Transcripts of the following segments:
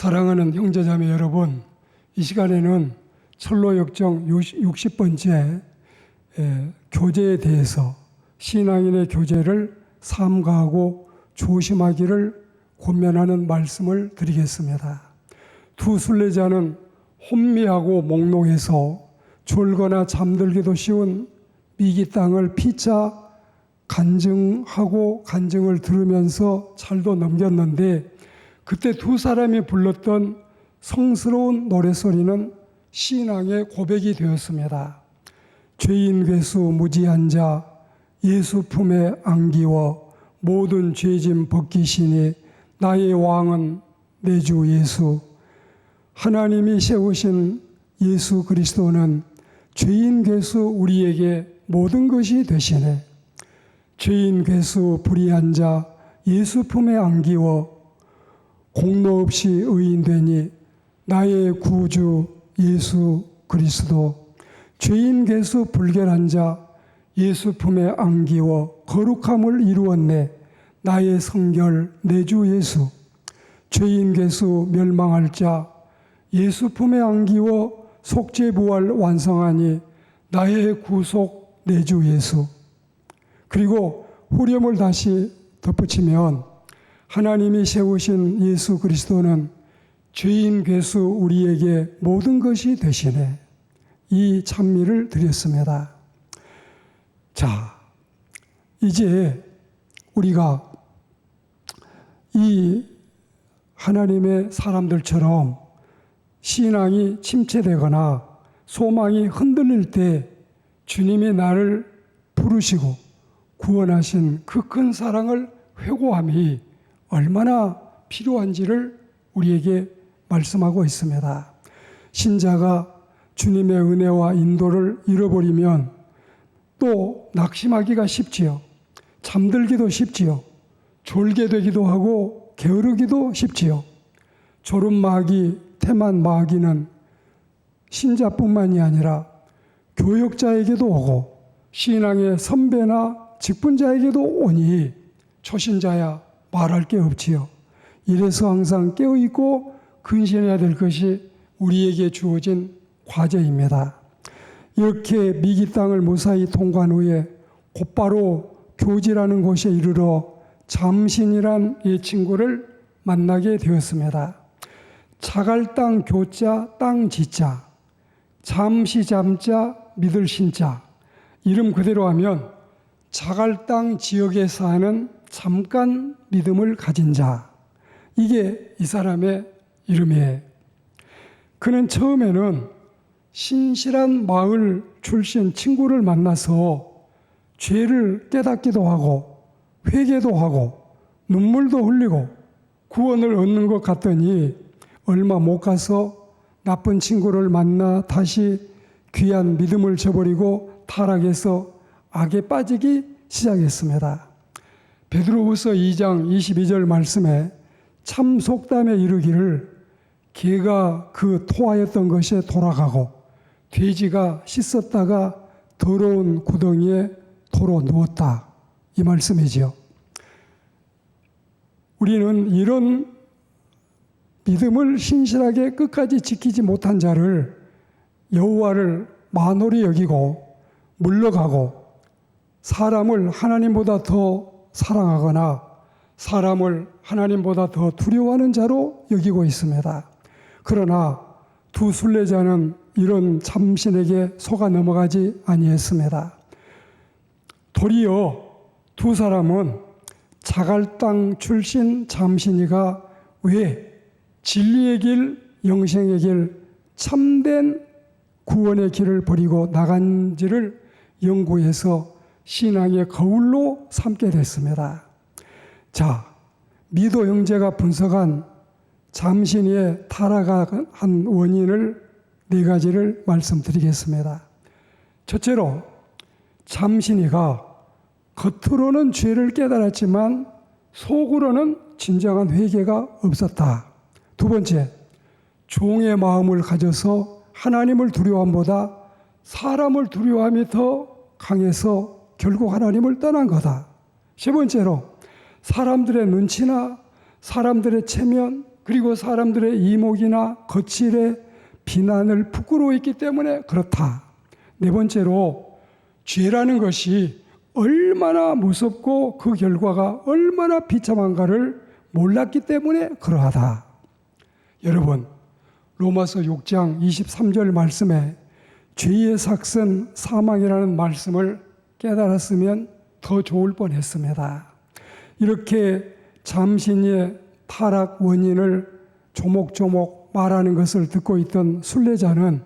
사랑하는 형제자매 여러분, 이 시간에는 철로역정 60번째 교제에 대해서 신앙인의 교제를 삼가하고 조심하기를 권면하는 말씀을 드리겠습니다. 두 순례자는 혼미하고 몽롱해서 졸거나 잠들기도 쉬운 미기 땅을 피차 간증을 들으면서 잘도 넘겼는데, 그때 두 사람이 불렀던 성스러운 노래소리는 신앙의 고백이 되었습니다. 죄인 괴수 무지한 자 예수 품에 안기워 모든 죄짐 벗기시니 나의 왕은 내 주 예수. 하나님이 세우신 예수 그리스도는 죄인 괴수 우리에게 모든 것이 되시네. 죄인 괴수 불의한 자 예수 품에 안기워 공로 없이 의인 되니 나의 구주 예수 그리스도. 죄인 괴수 불결한 자 예수 품에 안기워 거룩함을 이루었네. 나의 성결 내 주 예수. 죄인 괴수 멸망할 자 예수 품에 안기워 속죄부활 완성하니 나의 구속 내 주 예수. 그리고 후렴을 다시 덧붙이면 하나님이 세우신 예수 그리스도는 죄인 괴수 우리에게 모든 것이 되시네. 이 찬미를 드렸습니다. 자, 이제 우리가 이 하나님의 사람들처럼 신앙이 침체되거나 소망이 흔들릴 때 주님이 나를 부르시고 구원하신 그 큰 사랑을 회고함이 얼마나 필요한지를 우리에게 말씀하고 있습니다. 신자가 주님의 은혜와 인도를 잃어버리면 또 낙심하기가 쉽지요. 잠들기도 쉽지요. 졸게 되기도 하고 게으르기도 쉽지요. 졸음마귀, 태만마귀는 신자뿐만이 아니라 교역자에게도 오고 신앙의 선배나 직분자에게도 오니 초신자야 말할 게 없지요. 이래서 항상 깨어있고 근신해야 될 것이 우리에게 주어진 과제입니다. 이렇게 미기 땅을 무사히 통과한 후에 곧바로 교지라는 곳에 이르러 잠신이란 이 친구를 만나게 되었습니다. 차갈 땅 교자 땅 지자, 잠시 잠자 믿을 신자. 이름 그대로 하면 차갈 땅 지역에 사는 잠깐 믿음을 가진 자. 이게 이 사람의 이름이에요. 그는 처음에는 신실한 마을 출신 친구를 만나서 죄를 깨닫기도 하고 회개도 하고 눈물도 흘리고 구원을 얻는 것 같더니 얼마 못 가서 나쁜 친구를 만나 다시 귀한 믿음을 저버리고 타락해서 악에 빠지기 시작했습니다. 베드로후서 2장 22절 말씀에 참 속담에 이르기를 개가 그 토하였던 것에 돌아가고 돼지가 씻었다가 더러운 구덩이에 도로 누웠다. 이 말씀이지요. 우리는 이런 믿음을 신실하게 끝까지 지키지 못한 자를 여호와를 만홀히 여기고 물러가고 사람을 하나님보다 더 사랑하거나 사람을 하나님보다 더 두려워하는 자로 여기고 있습니다. 그러나 두 순례자는 이런 참신에게 속아 넘어가지 아니했습니다. 도리어 두 사람은 자갈 땅 출신 잠신이가 왜 진리의 길, 영생의 길, 참된 구원의 길을 버리고 나간지를 연구해서 신앙의 거울로 삼게 됐습니다. 자, 미도 형제가 분석한 잠신이의 타락한 원인을 네 가지를 말씀드리겠습니다. 첫째로 잠신이가 겉으로는 죄를 깨달았지만 속으로는 진정한 회개가 없었다. 두 번째, 종의 마음을 가져서 하나님을 두려움보다 사람을 두려움이 더 강해서 결국 하나님을 떠난 거다. 세 번째로 사람들의 눈치나 사람들의 체면, 그리고 사람들의 이목이나 거칠의 비난을 부끄러워했기 때문에 그렇다. 네 번째로 죄라는 것이 얼마나 무섭고 그 결과가 얼마나 비참한가를 몰랐기 때문에 그러하다. 여러분, 로마서 6장 23절 말씀에 죄의 삭은 사망이라는 말씀을 깨달았으면 더 좋을 뻔했습니다. 이렇게 잠신이의 타락 원인을 조목조목 말하는 것을 듣고 있던 순례자는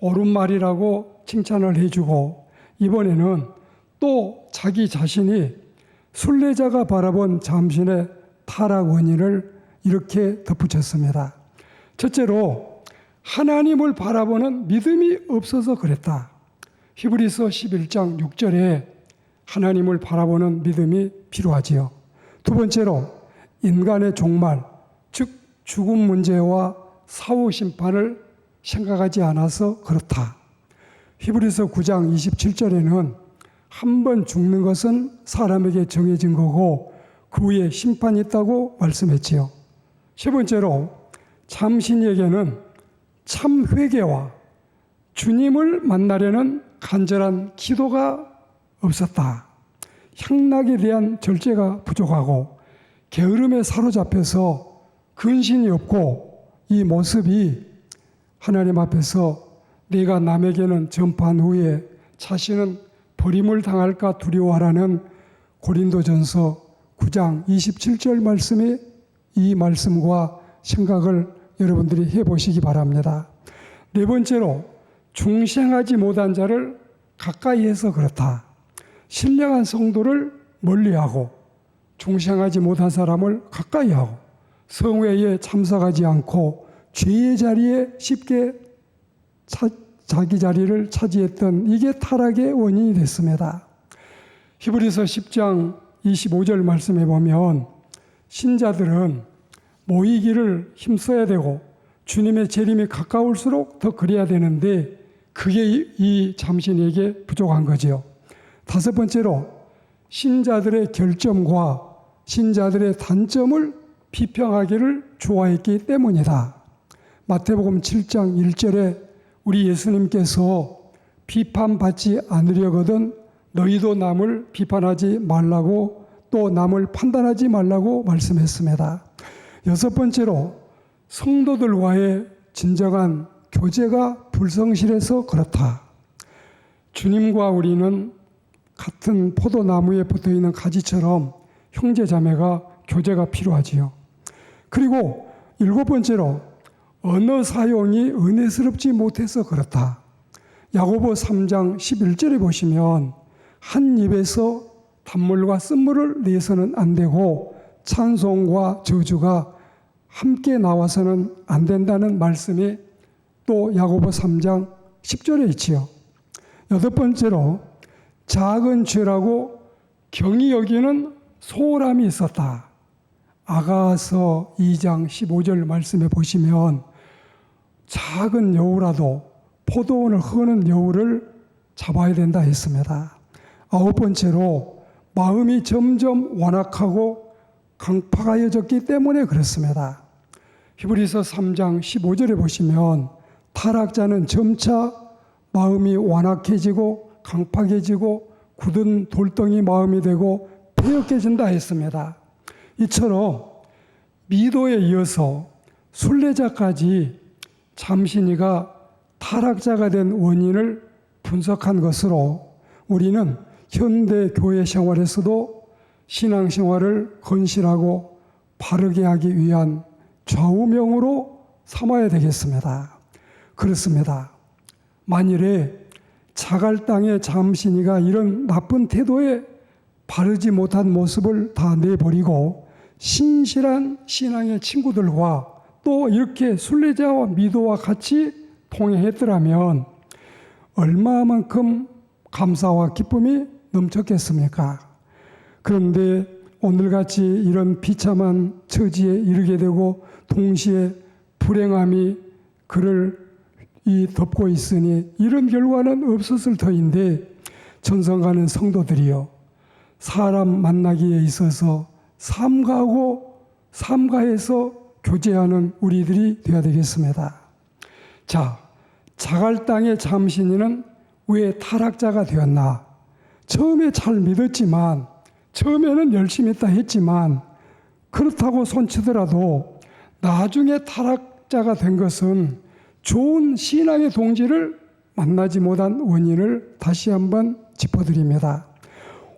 옳은 말이라고 칭찬을 해주고, 이번에는 또 자기 자신이 순례자가 바라본 잠신의 타락 원인을 이렇게 덧붙였습니다. 첫째로 하나님을 바라보는 믿음이 없어서 그랬다. 히브리서 11장 6절에 하나님을 바라보는 믿음이 필요하지요. 두 번째로 인간의 종말, 즉 죽음 문제와 사후 심판을 생각하지 않아서 그렇다. 히브리서 9장 27절에는 한 번 죽는 것은 사람에게 정해진 거고 그 후에 심판이 있다고 말씀했지요. 세 번째로 잠신에게는 참 회개와 주님을 만나려는 간절한 기도가 없었다. 향락에 대한 절제가 부족하고 게으름에 사로잡혀서 근신이 없고, 이 모습이 하나님 앞에서 내가 남에게는 전파한 후에 자신은 버림을 당할까 두려워하라는 고린도전서 9장 27절 말씀이 이 말씀과 생각을 여러분들이 해보시기 바랍니다. 네 번째로 중생하지 못한 자를 가까이해서 그렇다. 신령한 성도를 멀리하고 중생하지 못한 사람을 가까이하고 성회에 참석하지 않고 죄의 자리에 쉽게 자기 자리를 차지했던 이게 타락의 원인이 됐습니다. 히브리서 10장 25절 말씀에 보면 신자들은 모이기를 힘써야 되고 주님의 재림이 가까울수록 더 그래야 되는데 그게 이 잠신에게 부족한 거지요. 다섯 번째로 신자들의 결점과 신자들의 단점을 비평하기를 좋아했기 때문이다. 마태복음 7장 1절에 우리 예수님께서 비판받지 않으려거든 너희도 남을 비판하지 말라고 또 남을 판단하지 말라고 말씀했습니다. 여섯 번째로 성도들과의 진정한 교제가 불성실해서 그렇다. 주님과 우리는 같은 포도나무에 붙어있는 가지처럼 형제자매가 교제가 필요하지요. 그리고 일곱 번째로 언어 사용이 은혜스럽지 못해서 그렇다. 야고보 3장 11절에 보시면 한 입에서 단물과 쓴물을 내서는 안 되고 찬송과 저주가 함께 나와서는 안 된다는 말씀이 또 야고보 3장 10절에 있지요. 여덟 번째로 작은 죄라고 경히 여기는 소홀함이 있었다. 아가서 2장 15절 말씀에 보시면 작은 여우라도 포도원을 허는 여우를 잡아야 된다 했습니다. 아홉 번째로 마음이 점점 완악하고 강팍하여졌기 때문에 그렇습니다. 히브리서 3장 15절에 보시면 타락자는 점차 마음이 완악해지고 강팍해지고 굳은 돌덩이 마음이 되고 폐역해진다 했습니다. 이처럼 미도에 이어서 순례자까지 잠신이가 타락자가 된 원인을 분석한 것으로 우리는 현대 교회 생활에서도 신앙생활을 건실하고 바르게 하기 위한 좌우명으로 삼아야 되겠습니다. 그렇습니다. 만일에 자갈땅의 잠신이가 이런 나쁜 태도에 바르지 못한 모습을 다 내버리고 신실한 신앙의 친구들과 또 이렇게 순례자와 미도와 같이 통행했더라면 얼마만큼 감사와 기쁨이 넘쳤겠습니까? 그런데 오늘같이 이런 비참한 처지에 이르게 되고 동시에 불행함이 그를 덮고 있으니 이런 결과는 없었을 터인데 전성가는 성도들이요, 사람 만나기에 있어서 삼가해서 교제하는 우리들이 되어야 되겠습니다. 자, 자갈당의 잠신이는 왜 타락자가 되었나? 처음에 잘 믿었지만, 처음에는 열심히 있다 했지만, 그렇다고 손치더라도 나중에 타락자가 된 것은 좋은 신앙의 동지를 만나지 못한 원인을 다시 한번 짚어드립니다.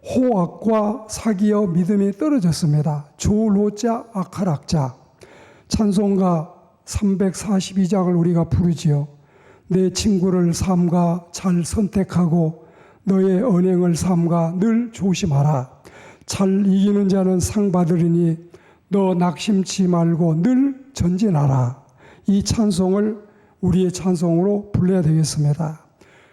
호악과 사기여 믿음이 떨어졌습니다. 좋을 호자 악할 악자. 찬송가 342장을 우리가 부르지요. 내 친구를 삼가 잘 선택하고 너의 언행을 삼가 늘 조심하라. 잘 이기는 자는 상 받으리니 너 낙심치 말고 늘 전진하라. 이 찬송을 우리의 찬송으로 불러야 되겠습니다.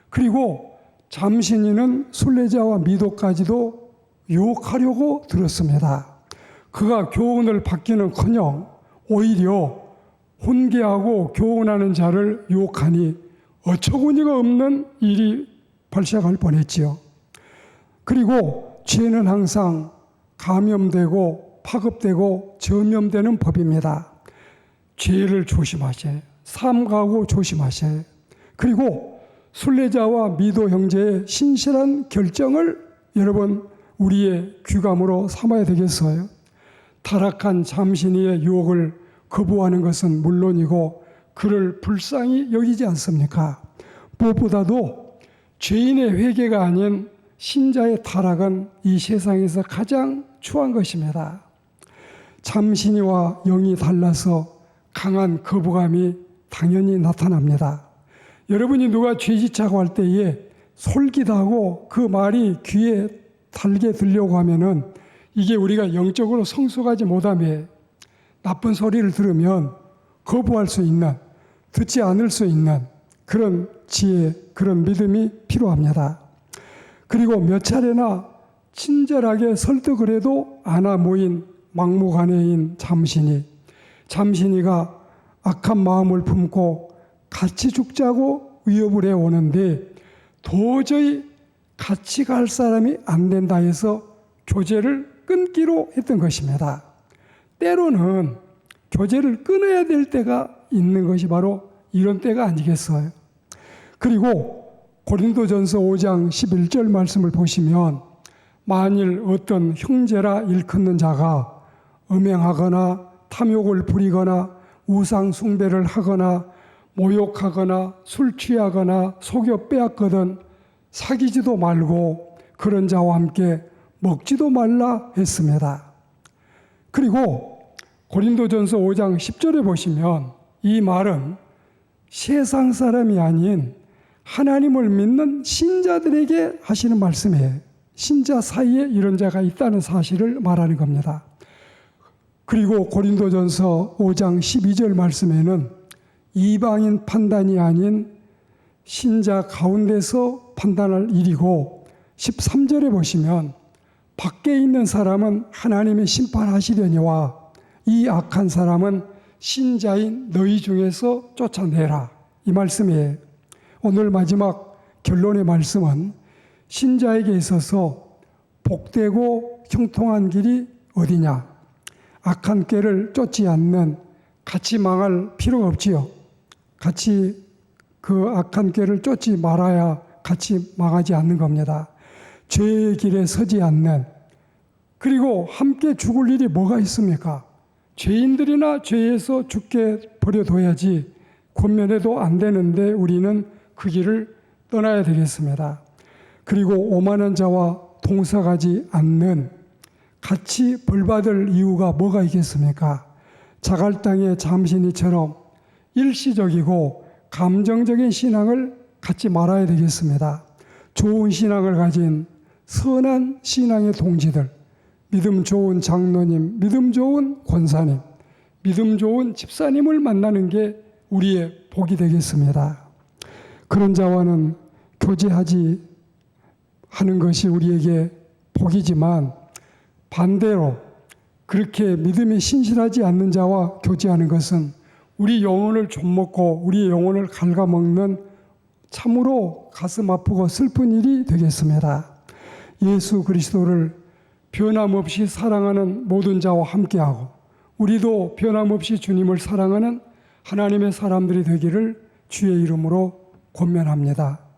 그리고 잠신이는 순례자와 미도까지도 유혹하려고 들었습니다. 그가 교훈을 받기는커녕 오히려 훈계하고 교훈하는 자를 유혹하니 어처구니가 없는 일이 발생할 뻔했지요. 그리고 죄는 항상 감염되고 파급되고 전염되는 법입니다. 죄를 조심하세요. 삼가하고 조심하세요. 그리고 순례자와 미도 형제의 신실한 결정을 여러분 우리의 귀감으로 삼아야 되겠어요. 타락한 잠신이의 유혹을 거부하는 것은 물론이고 그를 불쌍히 여기지 않습니까? 무엇보다도 죄인의 회개가 아닌 신자의 타락은 이 세상에서 가장 추한 것입니다. 잠신이와 영이 달라서 강한 거부감이 당연히 나타납니다. 여러분이 누가 죄짓자고 할 때에 솔깃하고 그 말이 귀에 달게 들려고 하면은 이게 우리가 영적으로 성숙하지 못함에 나쁜 소리를 들으면 거부할 수 있는, 듣지 않을 수 있는 그런 지혜, 그런 믿음이 필요합니다. 그리고 몇 차례나 친절하게 설득을 해도 안아 모인 막무가내인 잠신이가 악한 마음을 품고 같이 죽자고 위협을 해오는데 도저히 같이 갈 사람이 안 된다 해서 교제를 끊기로 했던 것입니다. 때로는 교제를 끊어야 될 때가 있는 것이 바로 이런 때가 아니겠어요. 그리고 고린도전서 5장 11절 말씀을 보시면 만일 어떤 형제라 일컫는 자가 음행하거나 탐욕을 부리거나 우상 숭배를 하거나 모욕하거나 술 취하거나 속여 빼앗거든 사귀지도 말고 그런 자와 함께 먹지도 말라 했습니다. 그리고 고린도전서 5장 10절에 보시면 이 말은 세상 사람이 아닌 하나님을 믿는 신자들에게 하시는 말씀이에요. 신자 사이에 이런 자가 있다는 사실을 말하는 겁니다. 그리고 고린도전서 5장 12절 말씀에는 이방인 판단이 아닌 신자 가운데서 판단할 일이고 13절에 보시면 밖에 있는 사람은 하나님이 심판하시려니와 이 악한 사람은 신자인 너희 중에서 쫓아내라. 이 말씀이에요. 오늘 마지막 결론의 말씀은 신자에게 있어서 복되고 형통한 길이 어디냐? 악한 꾀를 쫓지 않는 같이 망할 필요가 없지요. 같이 그 악한 꾀를 쫓지 말아야 같이 망하지 않는 겁니다. 죄의 길에 서지 않는, 그리고 함께 죽을 일이 뭐가 있습니까? 죄인들이나 죄에서 죽게 버려둬야지 권면해도 안 되는데 우리는 그 길을 떠나야 되겠습니다. 그리고 오만한 자와 동사가지 않는, 같이 벌받을 이유가 뭐가 있겠습니까? 자갈당의 잠신이처럼 일시적이고 감정적인 신앙을 갖지 말아야 되겠습니다. 좋은 신앙을 가진 선한 신앙의 동지들, 믿음 좋은 장로님, 믿음 좋은 권사님, 믿음 좋은 집사님을 만나는 게 우리의 복이 되겠습니다. 그런 자와는 교제하지 하는 것이 우리에게 복이지만 반대로 그렇게 믿음이 신실하지 않는 자와 교제하는 것은 우리 영혼을 좀먹고 우리의 영혼을 갉아먹는 참으로 가슴 아프고 슬픈 일이 되겠습니다. 예수 그리스도를 변함없이 사랑하는 모든 자와 함께하고 우리도 변함없이 주님을 사랑하는 하나님의 사람들이 되기를 주의 이름으로 권면합니다.